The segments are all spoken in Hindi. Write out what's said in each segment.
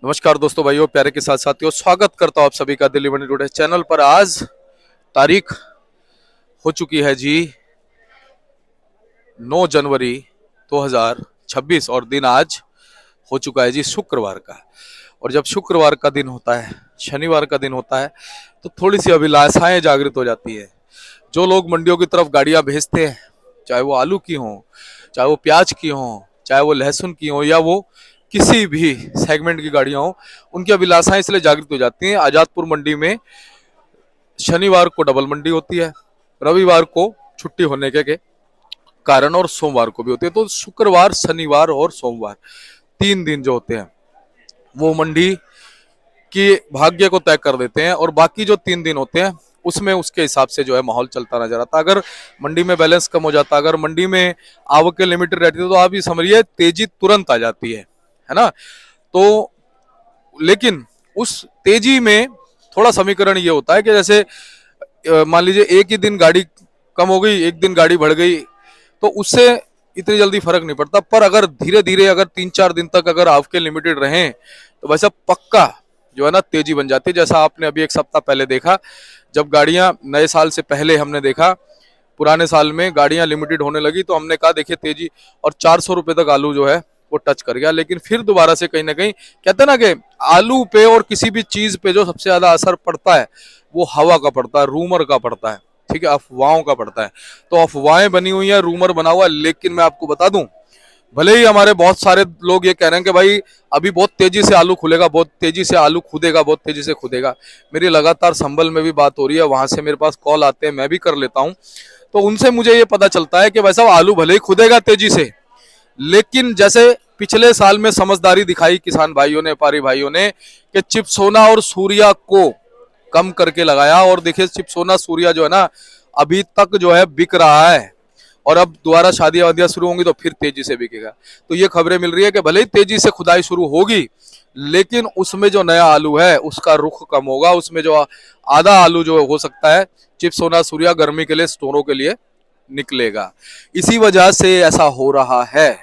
नमस्कार दोस्तों, भाइयों, प्यारे के साथ साथियों, स्वागत करता हूं आप सभी का दिल्ली मंडी टुडे चैनल पर। आज तारीख हो चुकी है जी 9 जनवरी 2026 और दिन आज हो चुका है जी शुक्रवार का। और जब शुक्रवार का दिन होता है, शनिवार का दिन होता है, तो थोड़ी सी अभिलाषाएं जागृत हो जाती है। जो लोग मंडियों की तरफ गाड़ियां भेजते हैं, चाहे वो आलू की हों, चाहे वो प्याज की हों, चाहे वो लहसुन की हों, या वो किसी भी सेगमेंट की गाड़ियां हों, उनकी अभिलाषाएं इसलिए जागृत हो जाती हैं। आजादपुर मंडी में शनिवार को डबल मंडी होती है, रविवार को छुट्टी होने के कारण, और सोमवार को भी होती है। तो शुक्रवार, शनिवार और सोमवार 3 दिन जो होते हैं वो मंडी की भाग्य को तय कर देते हैं। और बाकी जो 3 दिन होते हैं उसमें उसके हिसाब से जो है माहौल चलता नजर आता है। अगर मंडी में बैलेंस कम हो जाता, अगर मंडी में आवकें लिमिटेड रहती है, तो आप ये समझिए तेजी तुरंत आ जाती है ना। तो लेकिन उस तेजी में थोड़ा समीकरण ये होता है कि जैसे मान लीजिए एक ही दिन गाड़ी कम हो गई, एक दिन गाड़ी बढ़ गई, तो उससे इतनी जल्दी फर्क नहीं पड़ता। पर अगर धीरे धीरे अगर 3-4 दिन तक अगर आवकें लिमिटेड रहें, तो वैसा पक्का जो है ना तेजी बन जाती है। जैसा आपने अभी एक सप्ताह पहले देखा, जब गाड़ियां नए साल से पहले हमने देखा, पुराने साल में गाड़ियां लिमिटेड होने लगी, तो हमने कहा देखिए तेजी, और 400 रुपए तक आलू जो है वो टच कर गया। लेकिन फिर दोबारा से कहीं ना कहीं कहते हैं ना कि आलू पे और किसी भी चीज पे जो सबसे ज्यादा असर पड़ता है वो हवा का पड़ता है, रूमर का पड़ता है, ठीक है, अफवाहों का पड़ता है। तो अफवाहें बनी हुई है, रूमर बना हुआ है। लेकिन मैं आपको बता दूं, भले ही हमारे बहुत सारे लोग ये कह रहे हैं कि भाई अभी बहुत तेजी से आलू खुलेगा, बहुत तेजी से आलू खुदेगा, बहुत तेजी से खुदेगा। मेरी लगातार संभल में भी बात हो रही है, वहां से मेरे पास कॉल आते हैं, मैं भी कर लेता हूं। तो उनसे मुझे ये पता चलता है कि भाई साहब आलू भले ही खुदेगा तेजी से, लेकिन जैसे पिछले साल में समझदारी दिखाई किसान भाइयों ने, व्यापारी भाइयों ने, कि चिपसोना और सूर्या को कम करके लगाया। और देखिए चिपसोना सूर्या जो है ना अभी तक जो है बिक रहा है, और अब दोबारा शादियां वादियां शुरू होंगी तो फिर तेजी से बिकेगा। तो ये खबरें मिल रही है कि भले ही तेजी से खुदाई शुरू होगी, लेकिन उसमें जो नया आलू है उसका रुख कम होगा। उसमें जो आधा आलू जो हो सकता है चिपसोना सूर्या गर्मी के लिए, स्टोरों के लिए निकलेगा। इसी वजह से ऐसा हो रहा है।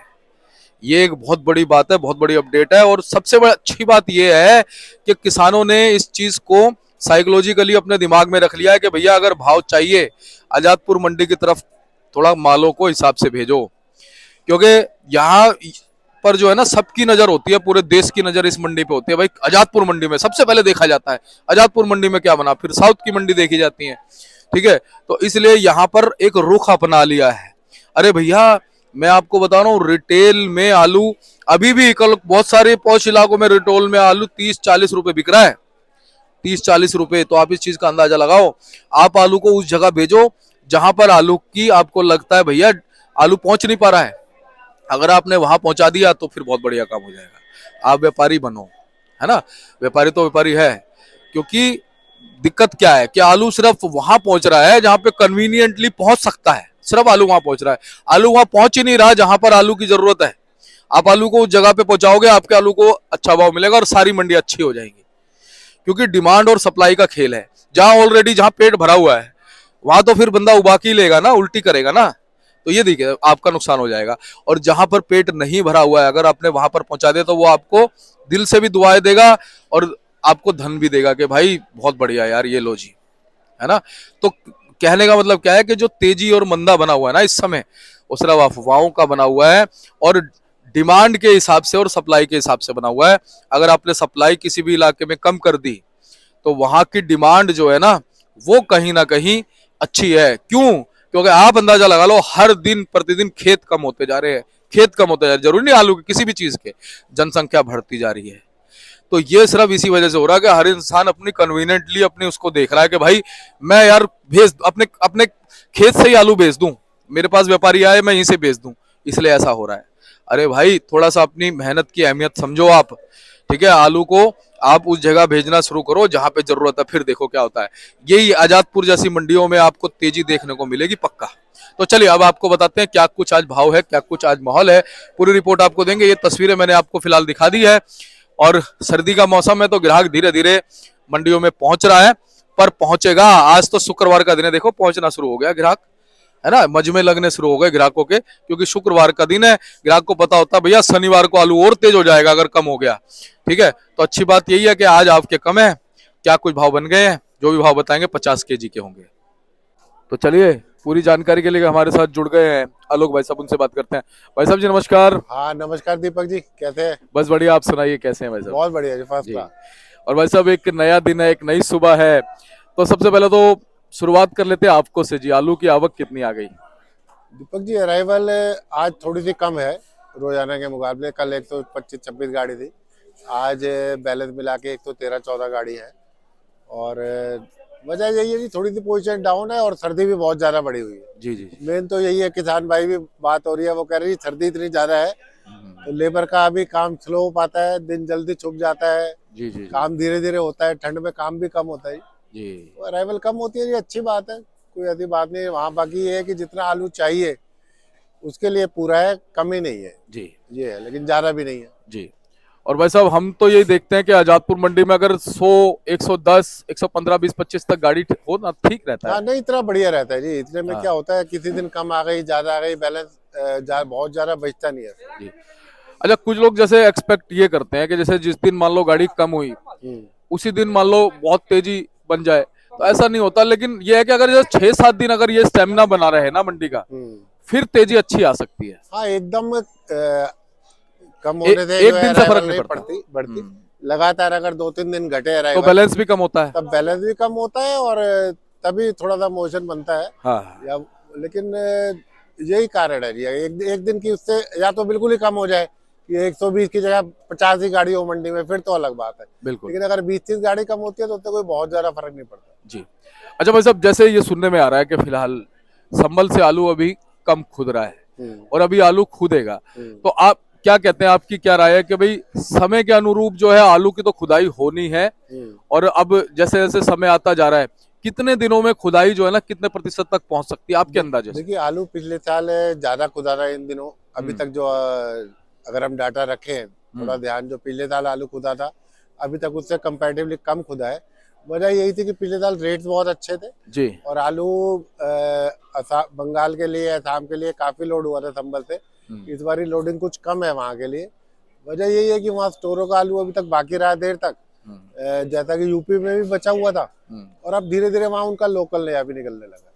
ये एक बहुत बड़ी बात है, बहुत बड़ी अपडेट है। और सबसे बड़ी अच्छी बात यह है कि किसानों ने इस चीज को साइकोलॉजिकली अपने दिमाग में रख लिया है कि भैया अगर भाव चाहिए, आजादपुर मंडी की तरफ थोड़ा मालों को हिसाब से भेजो। क्योंकि यहाँ पर जो है ना सबकी नजर होती है, पूरे देश की नजर इस मंडी पे होती है। भाई आजादपुर मंडी में सबसे पहले देखा जाता है, आजादपुर मंडी में क्या बना, फिर साउथ की मंडी देखी जाती है, ठीक है। तो इसलिए यहाँ पर एक रुख अपना लिया है। अरे भैया मैं आपको बता रहा हूँ, रिटेल में आलू अभी भी कल बहुत सारे पौष इलाकों में रिटेल में आलू 30-40 रुपए बिक रहा है, 30-40 रुपए। तो आप इस चीज का अंदाजा लगाओ। आप आलू को उस जगह भेजो जहां पर आलू की आपको लगता है भैया आलू पहुंच नहीं पा रहा है। अगर आपने वहां पहुंचा दिया तो फिर बहुत बढ़िया काम हो जाएगा। आप व्यापारी बनो, है ना। व्यापारी तो व्यापारी है, क्योंकि दिक्कत क्या है कि आलू सिर्फ वहां पहुंच रहा है जहां पे कन्वीनियंटली पहुंच सकता है। सिर्फ आलू वहां पहुंच रहा है, आलू वहां पहुंच ही नहीं रहा जहां पर आलू की जरूरत है। आप आलू को उस जगह पे पहुंचाओगे, आपके आलू को अच्छा भाव मिलेगा और सारी मंडी अच्छी हो जाएगी। क्योंकि डिमांड और सप्लाई का खेल है। जहां ऑलरेडी जहां पेट भरा हुआ है वहां तो फिर बंदा उबा के लेगा ना, उल्टी करेगा ना, तो ये देखिए आपका नुकसान हो जाएगा। और जहां पर पेट नहीं भरा हुआ है अगर आपने वहां पर पहुंचा दिया, तो वो आपको दिल से भी दुआएं देगा और आपको धन भी देगा कि भाई बहुत बढ़िया यार, ये लो जी, है ना। तो कहने का मतलब क्या है कि जो तेजी और मंदा बना हुआ है ना इस समय, वो सिर्फ अफवाहों का बना हुआ है और डिमांड के हिसाब से और सप्लाई के हिसाब से बना हुआ है। अगर आपने सप्लाई किसी भी इलाके में कम कर दी, तो वहां की डिमांड जो है ना वो कहीं ना कहीं अच्छी है। क्यों? क्योंकि आप अंदाजा लगा लो, हर दिन प्रतिदिन खेत कम होते जा रहे हैं, खेत कम होते जा रहे हैं। जरूरी नहीं आलू के, किसी भी चीज के, जनसंख्या बढ़ती जा रही है। तो ये सिर्फ इसी वजह से हो रहा है कि हर इंसान अपनी कन्वीनियंटली अपनी उसको देख रहा है कि भाई मैं यार भेज अपने अपने खेत से ही आलू भेज दूं, मेरे पास व्यापारी आए मैं यहीं से भेज दूं, इसलिए ऐसा हो रहा है। अरे भाई थोड़ा सा अपनी मेहनत की अहमियत समझो आप, ठीक है। आलू को आप उस जगह भेजना शुरू करो जहां पे जरूरत है, फिर देखो क्या होता है। यही आजादपुर जैसी मंडियों में आपको तेजी देखने को मिलेगी पक्का। तो चलिए अब आपको बताते हैं क्या कुछ आज भाव है, क्या कुछ आज माहौल है। पूरी रिपोर्ट आपको देंगे। ये तस्वीरें मैंने आपको फिलहाल दिखा दी है। और सर्दी का मौसम है तो ग्राहक धीरे धीरे मंडियों में पहुंच रहा है, पर पहुंचेगा। आज तो शुक्रवार का दिन है, देखो पहुंचना शुरू हो गया ग्राहक। है ना, मजमे लगने शुरू हो गए ग्राहकों के, क्योंकि शुक्रवार का दिन है, ग्राहक को पता होता है भैया शनिवार को आलू और तेज हो जाएगा अगर कम हो गया। ठीक है, तो अच्छी बात यही है कि आज आपके कम है, क्या कुछ भाव बन गए हैं, जो भी भाव बताएंगे 50 kg के होंगे। तो चलिए, पूरी जानकारी के लिए हमारे साथ जुड़ गए हैं आलोक भाई साहब, उनसे बात करते हैं। भाई साहब जी नमस्कार। हाँ नमस्कार दीपक जी, कैसे हैं? बस बढ़िया, आप सुनाइए कैसे हैं भाई साहब? बहुत बढ़िया जी, फर्स्ट जी। क्लास। और भाई साहब एक नया दिन है, एक नई सुबह है, तो सबसे पहले तो शुरुआत कर लेते हैं आपको से जी, आलू की आवक कितनी आ गई? दीपक जी अराइवल आज थोड़ी सी कम है रोजाना के मुकाबले। कल 125-26 गाड़ी थी, आज बैलेंस मिला के 113-14 गाड़ी है। और वजह यही है कि थोड़ी सी पोजीशन डाउन है और सर्दी भी बहुत ज्यादा बढ़ी हुई है। जी जी जी। मेन तो यही है, किसान भाई भी बात हो रही है, वो कह रही है सर्दी इतनी ज्यादा है तो लेबर का अभी काम स्लो हो पाता है, दिन जल्दी छुप जाता है, जी जी जी। काम धीरे धीरे होता है, ठंड में काम भी कम होता है। जी तो अराइवल कम होती है, ये अच्छी बात है, कोई ऐसी बात नहीं है वहाँ। बाकी ये है कि जितना आलू चाहिए उसके लिए पूरा है, कमी नहीं है, जी ये है, लेकिन ज्यादा भी नहीं है। जी। और भाई साहब हम तो यही देखते हैं कि आजादपुर मंडी में अगर 100, 110, 115, 20, 25 तक गाड़ी हो ना, ठीक रहता है। हाँ नहीं, इतना बढ़िया रहता है जी। इतने में हाँ क्या होता है, किसी दिन कम आ गई, ज्यादा आ गई, बैलेंस बहुत ज्यादा बचता नहीं है। जी। अच्छा, कुछ लोग जैसे एक्सपेक्ट ये करते हैं कि जैसे जिस दिन मान लो गाड़ी कम हुई, हम्म, उसी दिन मान लो बहुत तेजी बन जाए, तो ऐसा नहीं होता। लेकिन ये है कि अगर ये 6-7 दिन अगर ये स्टेमिना बना रहे ना मंडी का, हम्म। फिर तेजी अच्छी आ सकती है। हाँ एकदम कम होने से जो एक है दिन से फर्क अराइवल नहीं नहीं पड़ता। पड़ती बढ़ती। लगातार अगर 2-3 दिन घटे तो अराइवल, बैलेंस भी कम होता है। तब बैलेंस भी कम होता है और तभी थोड़ा सा मोशन बनता है। हाँ या लेकिन यही कारण है जी, एक दिन की उससे या तो बिल्कुल ही कम हो जाए कि 120 की जगह 50 ही गाड़ी हो मंडी में, फिर तो अलग बात है। बिल्कुल। लेकिन अगर 20-30 गाड़ी कम होती है तो उससे कोई बहुत ज्यादा फर्क नहीं पड़ता। जी। अच्छा भाई साहब, जैसे ये सुनने में आ रहा है कि फिलहाल संभल से आलू अभी कम खुद रहा है हम्म, और अभी आलू खुदेगा, हम्म, तो आप क्या कहते हैं, आपकी क्या राय है कि भाई समय के अनुरूप जो है आलू की तो खुदाई होनी है, हम्म। और अब जैसे जैसे समय आता जा रहा है, कितने दिनों में खुदाई जो है ना कितने प्रतिशत तक पहुंच सकती है आपके अंदाजे से? देखिए आलू पिछले साल ज्यादा खुदा रहा है इन दिनों। अभी तक जो अगर हम डाटा रखें, थोड़ा ध्यान, जो पिछले साल आलू खुदा था अभी तक उससे कंपैरेटिवली कम खुदा है। वजह यही थी कि पिछले साल रेट्स बहुत अच्छे थे जी। और आलू बंगाल के लिए, असम के लिए काफी लोड हुआ था संभल से। इस बारी लोडिंग कुछ कम है वहाँ के लिए। वजह यही है कि वहाँ स्टोरों का आलू अभी तक बाकी रहा देर तक, जैसा कि यूपी में भी बचा हुआ था, और अब धीरे धीरे वहाँ उनका लोकल नया भी निकलने लगा,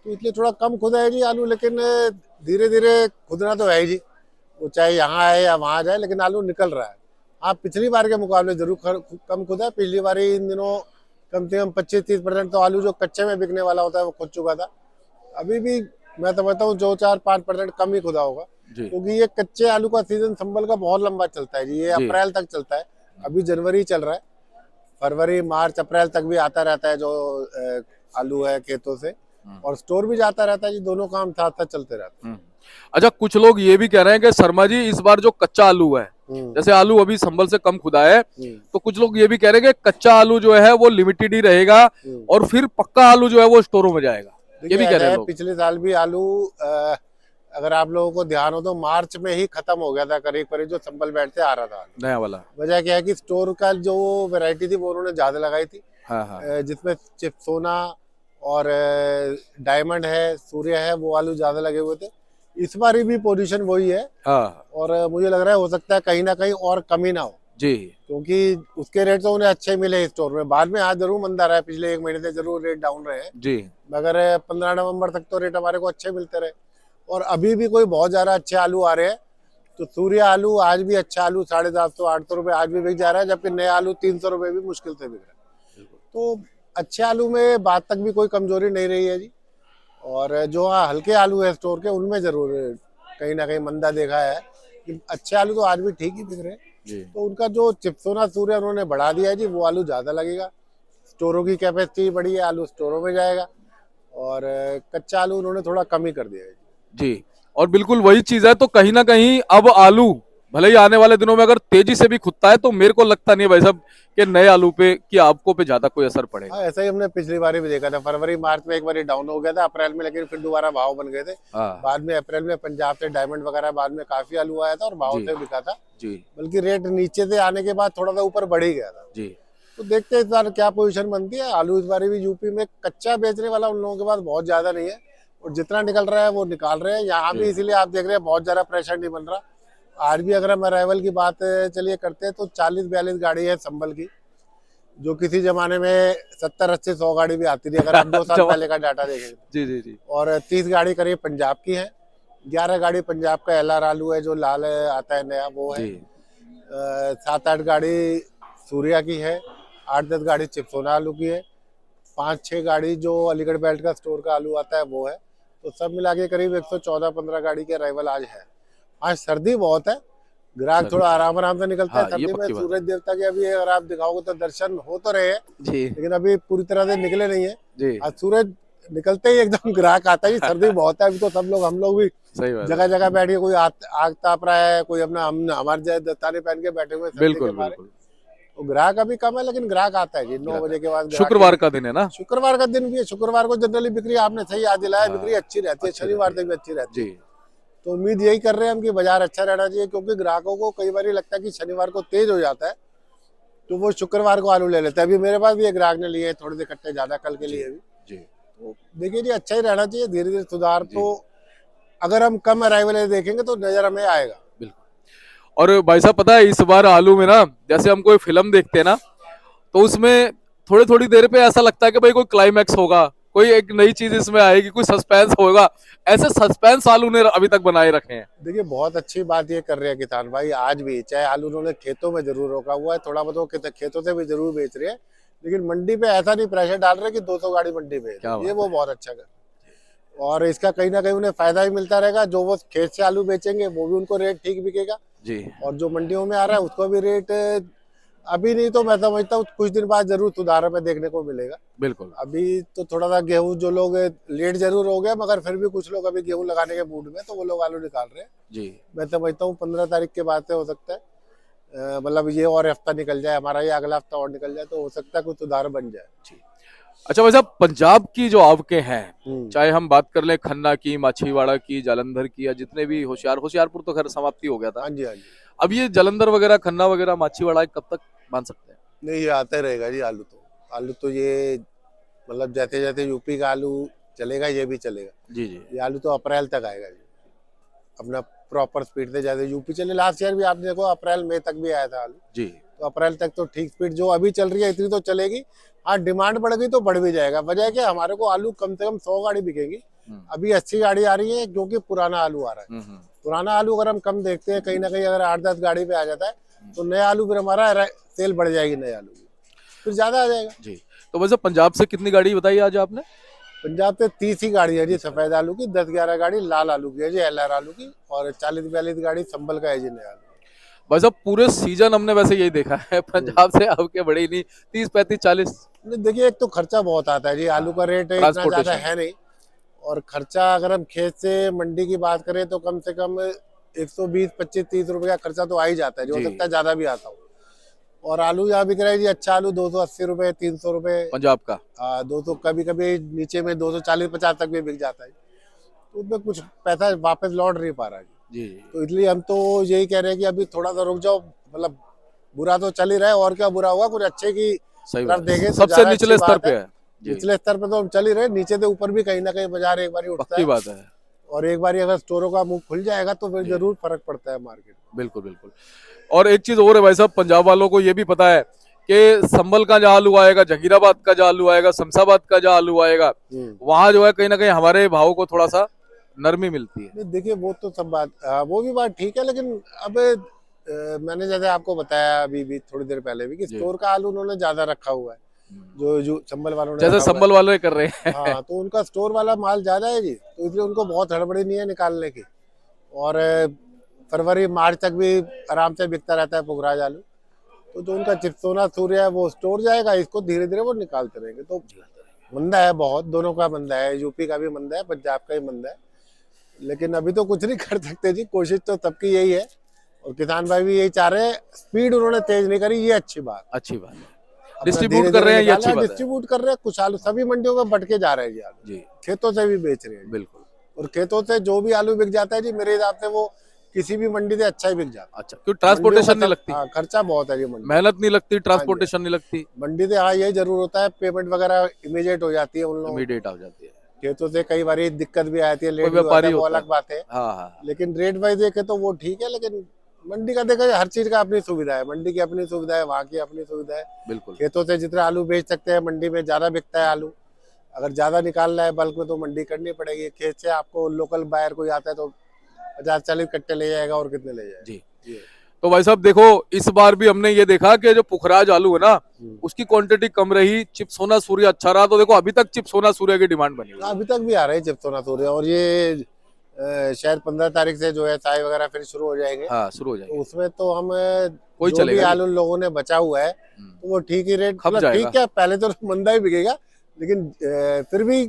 तो इसलिए थोड़ा कम खुदा है जी आलू। लेकिन धीरे धीरे खुदना तो है ही जी, वो चाहे यहाँ आए या वहाँ जाए, लेकिन आलू निकल रहा है। हाँ पिछली बार के मुकाबले जरूर कम खुदा है। पिछली बार इन दिनों कम से कम 25-30% तो आलू जो कच्चे में बिकने वाला होता है वो खुद चुका था। अभी भी मैं समझता हूँ 2-4-5% कम ही खुदा होगा, जी क्योंकि ये कच्चे आलू का सीजन संभल का बहुत लंबा चलता है जी, ये जी। अप्रैल तक चलता है। अभी जनवरी चल रहा है, फरवरी मार्च अप्रैल तक भी आता रहता है जो आलू है खेतों से, और स्टोर भी जाता रहता है जी, दोनों काम साथ साथ चलते रहते हैं। अच्छा, कुछ लोग ये भी कह रहे हैं कि शर्मा जी इस बार जो कच्चा आलू है, हम्म, जैसे आलू अभी संभल से कम खुदा है, हम्म, तो कुछ लोग ये भी कह रहे हैं कि कच्चा आलू जो है वो लिमिटेड ही रहेगा और फिर पक्का आलू जो है वो स्टोरों में जाएगा, ये देखिए भी कह ऐसा रहे हैं है, लोग। पिछले साल भी आलू अगर आप लोगों को ध्यान हो तो मार्च में ही खत्म हो गया था करीब करीब, जो संभल बैठ से आ रहा था। नया वाला। वजह क्या है कि स्टोर का जो वैरायटी थी वो उन्होंने ज्यादा लगाई थी, हाँ हाँ। जिसमें चिप सोना और डायमंड है, सूर्य है, वो आलू ज्यादा लगे हुए थे। इस बार भी पोजीशन वही है, हाँ और मुझे लग रहा है हो सकता है कहीं ना कहीं और कमी ना हो, जी क्योंकि उसके रेट तो उन्हें अच्छे मिले स्टोर में। बाद में आज जरूर मंदा रहा है, पिछले 1 महीने से जरूर रेट डाउन रहे हैं, जी। मगर 15 नवंबर तक तो रेट हमारे को अच्छे मिलते रहे, और अभी भी कोई बहुत ज्यादा अच्छे आलू आ रहे हैं। तो सूर्य आलू आज भी अच्छा आलू 750-800 रुपये आज भी बिक जा रहा है, जबकि नया आलू 300 रुपये भी मुश्किल से बिक रहा है। तो अच्छे आलू में बाद तक भी कोई कमजोरी नहीं रही है जी। और जो हल्के आलू है स्टोर के, उनमें जरूर कहीं ना कहीं मंदा देखा है, कि अच्छे आलू तो आज भी ठीक ही बिक रहे हैं। जी तो उनका जो चिप्सोना सूर्य उन्होंने बढ़ा दिया है जी, वो आलू ज्यादा लगेगा। स्टोरों की कैपेसिटी बढ़ी है, आलू स्टोरों में जाएगा, और कच्चा आलू उन्होंने थोड़ा कम ही कर दिया है। जी। और बिल्कुल वही चीज है, तो कहीं ना कहीं अब आलू भले ही आने वाले दिनों में अगर तेजी से भी खुदता है, तो मेरे को लगता नहीं है भाई साहब कि नए आलू पे की आपको पे ज्यादा कोई असर पड़ेगा। हाँ ऐसा ही हमने पिछली बार भी देखा था, फरवरी मार्च में एक बार डाउन हो गया था, अप्रैल में लेकिन फिर दोबारा भाव बन गए थे। हाँ बाद में अप्रैल में पंजाब से डायमंड वगैरह बाद में काफी आलू आया था और भाव जी से बिका था, जी बल्कि रेट नीचे से आने के बाद थोड़ा सा ऊपर बढ़ ही गया था। जी। तो देखते हैं इस बार क्या पोजीशन बनती है। आलू इस बार भी यूपी में कच्चा बेचने वाला उन लोगों के पास बहुत ज्यादा नहीं है, और जितना निकल रहा है वो निकाल रहे हैं यहाँ भी। इसीलिए आप देख रहे हैं बहुत ज्यादा प्रेशर नहीं बन रहा। आज भी अगर हम अराइवल की बात चलिए करते हैं तो 40-42 गाड़ी है संभल की, जो किसी जमाने में 70-80-100 गाड़ी भी आती थी अगर हम 2 साल पहले का डाटा देखें। जी जी जी। और 30 गाड़ी करीब पंजाब की है, 11 गाड़ी पंजाब का LR आलू है जो लाल आता है नया वो है, 7-8 गाड़ी सूर्या की है, 8-10 गाड़ी चिप्सोना आलू की है, 5-6 गाड़ी जो अलीगढ़ बेल्ट का स्टोर का आलू आता है वो है। तो सब मिला के करीब 114-15 गाड़ी के अराइवल आज है। आज सर्दी बहुत है, ग्राहक थोड़ा आराम आराम से निकलता है सर्दी में। सूरज देवता के अभी अगर आप दिखाओगे तो दर्शन हो तो रहे हैं जी, लेकिन अभी पूरी तरह से निकले नहीं है जी। आज सूरज निकलते ही एकदम ग्राहक आता है। सर्दी बहुत है अभी तो सब लोग, हम लोग भी जगह जगह बैठ के कोई आग ताप रहा है, कोई अपना हमारे जैसे दस्ताने पहन के बैठे हुए हैं सर्दी के मारे। तो ग्राहक अभी कम है लेकिन ग्राहक आता है जी 9 बजे के बाद। शुक्रवार का दिन है ना, शुक्रवार का दिन भी है। शुक्रवार को जनरली बिक्री, आपने सही याद दिलाया, बिक्री अच्छी रहती है, शनिवार तक भी अच्छी रहती है। तो उम्मीद यही कर रहे हैं हम कि बाजार अच्छा रहना चाहिए, क्योंकि ग्राहकों को कई बार लगता है कि शनिवार को तेज हो जाता है तो वो शुक्रवार को आलू ले लेते हैं। अभी मेरे पास भी एक ग्राहक ने लिए थोड़े से कट्टे ज्यादा कल के लिए भी। तो देखिए जी अच्छा ही रहना चाहिए, धीरे धीरे सुधार। तो अगर हम कम अराइवल देखेंगे तो नजर हमें आएगा। बिल्कुल। और भाई साहब पता है इस बार आलू में ना, जैसे हम कोई फिल्म देखते हैं ना तो उसमें थोड़ी थोड़ी देर पे ऐसा लगता है कि भाई कोई क्लाइमैक्स होगा, कोई एक नई चीज इसमें आएगी, कोई सस्पेंस होगा। ऐसे सस्पेंस आलू ने अभी तक बनाए रखे हैं। देखिए बहुत अच्छी बात ये कर रहे हैं किसान भाई आज भी, चाहे आलू उन्होंने खेतों में जरूर रोका हुआ है, थोड़ा बहुत खेतों से भी जरूर बेच रहे हैं, लेकिन मंडी पे ऐसा नहीं प्रेशर डाल रहे कि 200 गाड़ी मंडी पे, ये वो बहुत अच्छा कर। और इसका कहीं ना कहीं उन्हें फायदा ही मिलता रहेगा। जो वो खेत से आलू बेचेंगे वो भी उनको रेट ठीक बिकेगा जी, और जो मंडियों में आ रहा है उसको भी रेट अभी नहीं तो मैं समझता हूँ कुछ दिन बाद जरूर सुधार में देखने को मिलेगा। बिल्कुल। अभी तो थोड़ा सा गेहूं जो लोग लेट जरूर हो गया, मगर फिर भी कुछ लोग अभी गेहूं लगाने के मूड में, तो वो लोग आलू निकाल रहे हैं जी। मैं समझता हूँ 15 तारीख के बाद से हो सकता है, मतलब ये और हफ्ता निकल जाए हमारा, ये अगला हफ्ता और निकल जाए तो हो सकता है कुछ सुधार बन जाए जी। अच्छा भाई साहब, पंजाब की जो आवकें हैं, चाहे हम बात कर ले खन्ना की, माछीवाड़ा की, जालंधर की, या जितने भी होशियारपुर तो खैर समाप्ति हो गया था। हाँ जी हाँ जी। अब ये जालंधर वगैरह, खन्ना वगैरह, माछीवाड़ा कब तक मान सकते हैं? नहीं ये आते रहेगा जी। आलू तो ये मतलब जैसे जैसे यूपी का आलू चलेगा ये भी चलेगा जी जी। ये आलू तो अप्रैल तक आएगा जी, अपना प्रॉपर स्पीड से। जैसे यूपी चले लास्ट ईयर भी आपने देखो अप्रैल मई तक भी आया था आलू जी, तो अप्रैल तक तो ठीक स्पीड जो अभी चल रही है इतनी तो चलेगी। हाँ डिमांड बढ़ गई तो बढ़ भी जाएगा। वजह है कि हमारे को आलू कम से कम 100 गाड़ी बिकेगी, अभी 80 गाड़ी आ रही है क्योंकि पुराना आलू आ रहा है। पुराना आलू अगर हम कम देखते हैं, कहीं ना कहीं अगर 8-10 गाड़ी पे आ जाता है तो नया आलू फिर हमारा सेल बढ़ जाएगी, नए आलू की फिर ज्यादा आ जाएगा जी। तो वैसे पंजाब से कितनी गाड़ी बताई आज आपने? पंजाब से 30 ही गाड़ी है जी सफेद आलू की, 10-11 गाड़ी लाल आलू की है जी, LR आलू की, और 40-42 गाड़ी संभल का है जी नया आलू। बस अब पूरे सीजन हमने वैसे यही देखा है पंजाब से आपके बड़े नहीं 30-35-40। देखिए एक तो खर्चा बहुत आता है जी, आलू का रेट इतना ज्यादा है नहीं, और खर्चा अगर हम खेत से मंडी की बात करें तो कम से कम 120-25-30 रुपए का खर्चा तो आ ही जाता है, जो हो सकता है ज्यादा भी आता हो। और आलू यहाँ बिक रहा है जी अच्छा आलू 280 रुपए, 300 रुपए पंजाब का। 200, कभी कभी नीचे में 240-50 तक भी बिक जाता है, तो उसमें कुछ पैसा वापस लौट नहीं पा रहा है जी। तो इसलिए हम तो यही कह रहे हैं कि अभी थोड़ा सा रुक जाओ, मतलब बुरा तो चल ही रहा है, और क्या बुरा हुआ, कुछ अच्छे की तरफ देखें। सबसे निचले स्तर पे है, निचले स्तर पे तो हम चल ही रहे, नीचे से ऊपर भी कहीं ना कहीं बाजार एक बार उठता है, बात है। और एक बार अगर स्टोरों का मुंह खुल जाएगा तो फिर जरूर फर्क पड़ता है मार्केट। बिल्कुल बिल्कुल। और एक चीज और है भाई साहब, पंजाब वालों को ये भी पता है कि संभल का जो आलू आएगा, जहीराबाद का जो आलू आएगा, शमशाबाद का जो आलू आएगा, वहां जो है कहीं ना कहीं हमारे भाव को थोड़ा सा नरमी मिलती है। देखिए वो तो सब बात, वो भी बात ठीक है, लेकिन अब मैंने जैसे आपको बताया अभी भी थोड़ी देर पहले भी कि स्टोर का आलू उन्होंने ज्यादा रखा हुआ है, जो संभल वालों ने, जैसे संभल वाले कर रहे हैं। हाँ तो उनका स्टोर वाला माल ज्यादा है जी, तो इसलिए उनको बहुत हड़बड़ी नहीं है निकालने की, और फरवरी मार्च तक भी आराम से बिकता रहता है पुखराज आलू। तो जो उनका चिप्सोना सूर्य है वो स्टोर जाएगा, इसको धीरे धीरे वो निकालते रहेंगे। तो मंदा है बहुत, दोनों का मंदा है, यूपी का भी मंदा है, पंजाब का भी मंदा है, लेकिन अभी तो कुछ नहीं कर सकते जी, कोशिश तो सबकी यही है, और किसान भाई भी यही चाह रहे हैं। स्पीड उन्होंने तेज नहीं करी, ये अच्छी बात है। डिस्ट्रीब्यूट कर रहे हैं, ये अच्छी बात है। डिस्ट्रीब्यूट कर रहे हैं, कुछ आलू सभी मंडियों में बट के जा रहे हैं जी आलू, खेतों से भी बेच रहे हैं। बिल्कुल, और खेतों से जो भी आलू बिक जाता है जी, मेरे हिसाब से वो किसी भी मंडी से अच्छा ही बिक जाता है। अच्छा, क्योंकि ट्रांसपोर्टेशन नहीं लगती। हाँ, खर्चा बहुत है जी, मेहनत नहीं लगती, ट्रांसपोर्टेशन नहीं लगती मंडी से। हाँ, यही जरूर होता है, पेमेंट वगैरह इमीडिएट हो जाती है उन लोगों, इमीडिएट हो जाती है। खेतों से कई बार दिक्कत भी आती है, कोई लेट भी होता व्यापारी है, वो होता है। अलग बात है। हाँ हाँ लेकिन रेट वाइज देखे तो वो ठीक है, लेकिन मंडी का देखा जाए हर चीज का अपनी सुविधा है, मंडी की अपनी सुविधा है, वहाँ की अपनी सुविधा है। बिल्कुल। खेतों से जितना आलू बेच सकते हैं मंडी में ज्यादा बिकता है आलू। अगर ज्यादा निकालना है बल्क में तो मंडी करनी पड़ेगी। खेत से आपको लोकल बायर कोई आता है तो 50-40 कट्टे ले जाएगा, और कितने ले जाएगा। जी। जी। तो भाई साहब देखो, इस बार भी हमने ये देखा कि जो पुखराज आलू है ना, उसकी क्वांटिटी कम रही, चिप सोना सूर्य अच्छा रहा, तो देखो अभी तक चिप सोना सूर्य की डिमांड बनी हुई है। अभी तक भी आ रहे हैं चिप्सोना सूर्य, और ये शायद 15 तारीख से जो है चाय वगैरह फिर शुरू हो जाएंगे। हाँ, शुरू हो जाएगी। तो उसमें तो हम कोई जो भी चलेगा आलू लोगों ने बचा हुआ है तो वो ठीक ही रेट, खप मतलब जाएगा। ठीक है, पहले तो मंदा ही बिकेगा, लेकिन फिर भी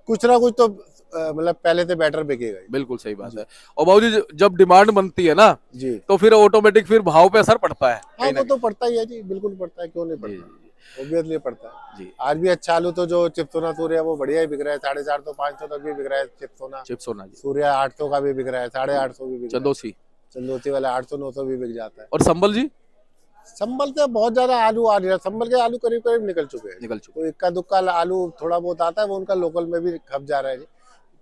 कुछ ना कुछ तो मतलब पहले से बेटर बिकेगा ही। बिल्कुल सही बात है। और बाबूजी जब डिमांड बनती है ना, जी। तो फिर ऑटोमेटिक फिर भाव पे असर पड़ता है हाँ, कहीं ना वो तो पड़ता ही है जी, बिल्कुल पड़ता है, क्यों नहीं कहीं। जी पड़ता, ऑब्वियसली पड़ता है। जी आज भी अच्छा आलू तो जो चिप्सोना सूर्य है वो बढ़िया ही बिक रहा है, 450-500 तक भी बिक रहा है चिप्सोना। चिप सोना जी। सूर्य 800 का भी बिक रहा है, 850 भी बिक रहा है। चंदोसी चंदोसी वाला 800-900 भी बिक जाता है। और संबल जी संभल से बहुत ज्यादा आलू आ रहा है, संभल के आलू करीब करीब निकल चुके हैं। निकल चुके। तो इक्का दुक्का आलू थोड़ा बहुत आता है, वो उनका लोकल में भी खप जा रहा है जी।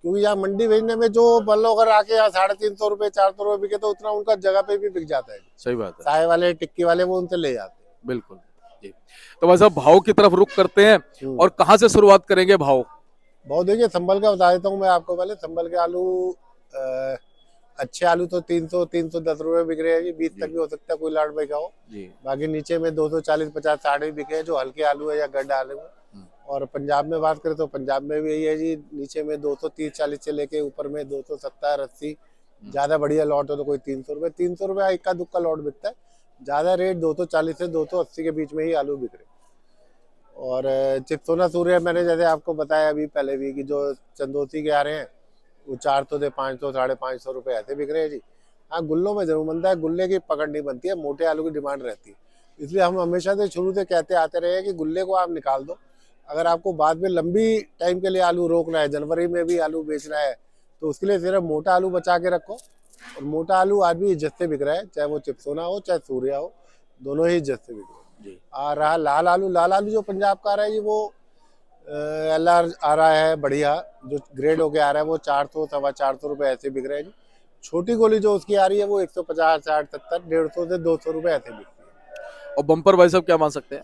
क्योंकि यहाँ मंडी भेजने में जो बल्लो अगर आके यहाँ 350 रुपए 400 रुपए बिके तो उतना उनका जगह पे भी बिक जाता है। सही बात है। चाय वाले टिक्की वाले वो उनसे ले जाते हैं। बिल्कुल जी। तो भाई साहब भाव की तरफ रुख करते हैं और कहाँ से शुरुआत करेंगे भाव? बहुत देखिए, संभल का बता देता हूँ मैं आपको। पहले संभल के आलू अच्छे आलू तो 300-310 रुपए बिक रहे हैं जी, 20 तक भी हो सकता है, कोई लाड भाई का हो जी। बाकी नीचे में 240-50-60 भी बिके हैं, जो हल्के आलू है या गड्ढा आलू है। और पंजाब में बात करें तो पंजाब में भी यही है जी, नीचे में 230-40 से लेके ऊपर में 270-80, ज्यादा बढ़िया लॉट हो तो कोई 300 रुपए, 300 रुपए इक्का दुक्का लॉट बिकता है। ज्यादा रेट 240 से 280 के बीच में ही आलू बिक रहे। और चिप्सोना सूर्य मैंने जैसे आपको बताया अभी पहले भी कि जो चंदोसी के आ रहे हैं वो 400 से 500 550 रुपए ऐसे बिक रहे हैं जी। हाँ, गुल्लों में जरूर बनता है, गुल्ले की पकड़ नहीं बनती है, मोटे आलू की डिमांड रहती है। इसलिए हम हमेशा से शुरू से कहते आते रहे हैं कि गुल्ले को आप निकाल दो। अगर आपको बाद में लंबी टाइम के लिए आलू रोकना है, जनवरी में भी आलू बेचना है, तो उसके लिए सिर्फ मोटा आलू बचा के रखो। और मोटा आलू आज भी इज्जत से बिक रहा है, चाहे वो चिप्सोना हो चाहे सूर्या हो, दोनों ही इज्जत से बिक रहे हैं। आ रहा लाल आलू, लाल आलू जो पंजाब का आ रहा है जी, वो LR आ रहा है बढ़िया, जो ग्रेड होके आ रहा है वो 400 450 रुपए ऐसे बिक रहे हैं जी। छोटी गोली जो उसकी आ रही है वो 150 60 70 150 से 200 रुपए ऐसे बिकती है। और बम्पर भाई साहब क्या मान सकते हैं?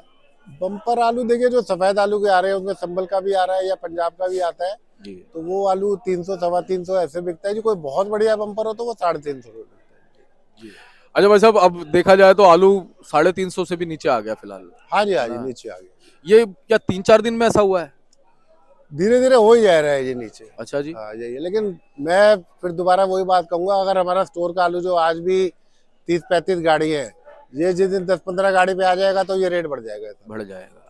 बम्पर आलू देखिए, जो सफेद आलू के आ रहे हैं उसमें संभल का भी आ रहा है या पंजाब का भी आता है जी। तो वो आलू 300 350 ऐसे बिकता है जी। कोई बहुत बढ़िया बम्पर हो तो वो 350 रुपए बिकता है जी। अच्छा भाई साहब, अब देखा जाए तो आलू 350 से भी नीचे आ गया फिलहाल। हाँ जी, हाँ जी, नीचे आ गया। ये क्या 3-4 दिन में ऐसा हुआ है? धीरे धीरे हो ही जा रहा है जी नीचे। अच्छा जी। हाँ यही है, लेकिन मैं फिर दोबारा वही बात कहूंगा, अगर हमारा स्टोर का आलू जो आज भी 30-35 गाड़ी है, ये जिस दिन 10-15 गाड़ी पे आ जाएगा तो ये रेट बढ़ जाएगा। बढ़ जाएगा।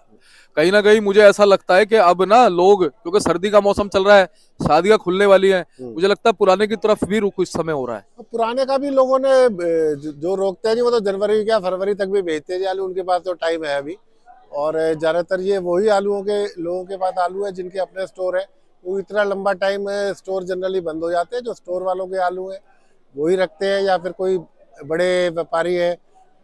कहीं ना कहीं मुझे ऐसा लगता है कि अब ना लोग, क्योंकि सर्दी का मौसम चल रहा है, शादियां खुलने वाली हैं, मुझे लगता है पुराने की तरफ भी रुख इस समय हो रहा है। पुराने का भी लोगों ने जो रोकते हैं जी, वो तो जनवरी क्या फरवरी तक भी भेजते हैं जी आलू, उनके पास तो टाइम है अभी। और ज्यादातर ये वही आलूओं के लोगों के पास आलू है जिनके अपने स्टोर है, वो इतना लंबा टाइम स्टोर जनरली बंद हो जाते हैं। जो स्टोर वालों के आलू है वही रखते हैं, या फिर कोई बड़े व्यापारी है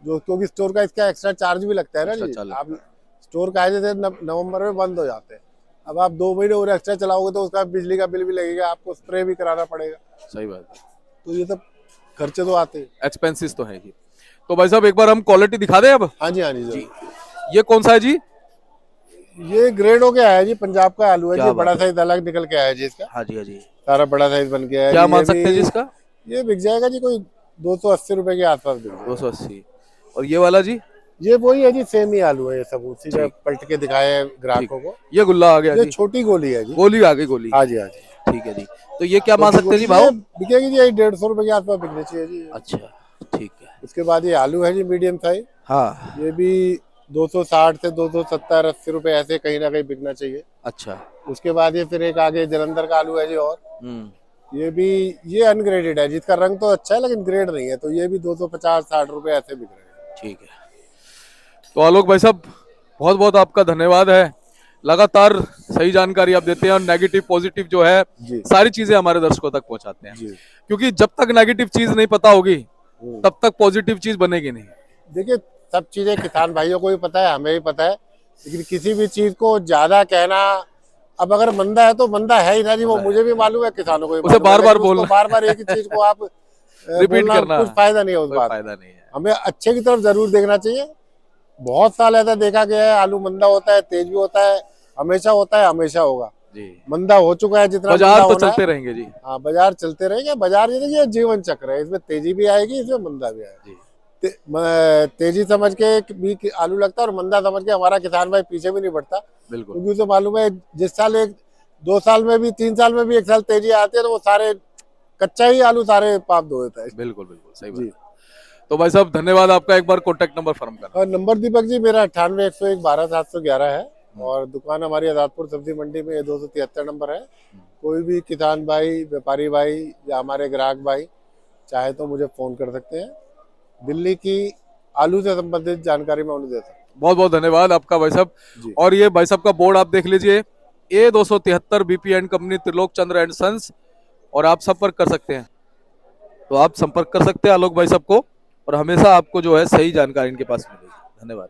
जो, क्योंकि स्टोर का इसका एक्स्ट्रा चार्ज भी लगता है ना जी। आप स्टोर का जैसे नवंबर में बंद हो जाते हैं, अब आप 2 महीने और एक्स्ट्रा चलाओगे तो उसका बिजली का बिल भी लगेगा, आपको स्प्रे भी कराना पड़ेगा। सही बात है। तो ये सब खर्चे तो आते हैं, एक्सपेंसिस तो है जी। तो भाई साहब एक बार हम क्वालिटी दिखा दें अब? हाँ जी, हाँ जी। ये कौन सा है जी? ये ग्रेड हो के आया जी, पंजाब का आलू है जी, बड़ा साइज अलग निकल के आया जी इसका। हाँ जी, हाँ जी। सारा बड़ा साइज बन के आया। क्या मान सकते हैं जी इसका? ये बिक जाएगा जी कोई 280 रुपए के आसपास बिक जाएगा। 280। और ये वाला जी? ये वही है जी, सेम ही आलू है, ये सब उसी का पलट के दिखाए ग्राहकों को। ये गुल्ला आ गया ये जी। छोटी गोली है जी, गोली आ गई, गोली। हाँ जी, हाँ जी। ठीक है जी। तो ये क्या मान सकते हैं जी भाव? बिकेगी जी 150 रुपए के आसपास बिकनी चाहिए जी। अच्छा, ठीक है। उसके बाद ये आलू है जी मीडियम साइज, हाँ। ये भी 260 से 270 80 रुपए ऐसे कहीं ना कहीं बिकना चाहिए। अच्छा। उसके बाद ये फिर एक आगे जलंधर का आलू है जी, और ये भी, ये अनग्रेडेड है जिसका रंग तो अच्छा है लेकिन ग्रेड नहीं है, तो ये भी 250-60 रुपए ऐसे बिक रहे हैं। ठीक है। तो आलोक भाई साहब बहुत बहुत आपका धन्यवाद है, लगातार सही जानकारी आप देते हैं और नेगेटिव पॉजिटिव जो है सारी चीजें हमारे दर्शकों तक पहुंचाते हैं, क्योंकि जब तक नेगेटिव चीज नहीं पता होगी तब तक पॉजिटिव चीज बनेगी नहीं। देखिए, सब चीजें किसान भाइयों को भी पता है, हमें भी पता है, लेकिन किसी भी चीज को ज्यादा कहना अब अगर मंदा है तो मंदा है ही ना जी, वो मुझे भी मालूम है, किसानों को भी उसे मालूम है, बार-बार लेकिन उसको बोलना। बार-बार एक ही चीज को आप रिपीट बोलना करना कुछ फायदा नहीं है उस कोई बात फायदा में। नहीं है। हमें अच्छे की तरफ जरूर देखना चाहिए। बहुत साल ऐसा देखा गया है, आलू मंदा होता है, तेज भी होता है, हमेशा होता है, हमेशा होगा। जी, मंदा हो चुका है जितना बाजार मंदा तो होना है। चलते रहेंगे जी। हाँ, बाजार चलते रहेंगे। बाजार ये देखिए जीवन चक्र है, इसमें तेजी भी आएगी, इसमें मंदा भी आएगा। जी, तेजी समझ के भी आलू लगता है, और मंदा समझ के हमारा किसान भाई पीछे भी नहीं बढ़ता, बिल्कुल, क्योंकि उसे मालूम है जिस साल एक 2 साल में भी 3 साल में भी एक साल तेजी आती है तो वो सारे कच्चा ही आलू सारे पाप धो देता है। बिल्कुल, बिल्कुल, सही बात जी। है। तो भाई साहब धन्यवाद आपका, एक बार कॉन्टैक्ट नंबर फर्म करना। और नंबर दीपक जी मेरा 98-101-12-711 है, हुँ, और दुकान हमारी आजादपुर सब्जी मंडी में 273 नंबर है। हुँ। कोई भी किसान भाई, व्यापारी भाई या हमारे ग्राहक भाई चाहे तो मुझे फोन कर सकते हैं। दिल्ली की आलू से संबंधित जानकारी मैं उन्हें दे सकता बहुत-बहुत धन्यवाद आपका भाई साहब। हूँ। जी। और ये भाई साहब का बोर्ड आप देख लीजिए, A273 BP and company, Trilok Chandra and sons, और आप संपर्क कर सकते हैं। तो आप संपर्क कर सकते हैं आलोक भाई साहब को, और हमेशा आपको जो है सही जानकारी इनके पास मिलेगी। धन्यवाद।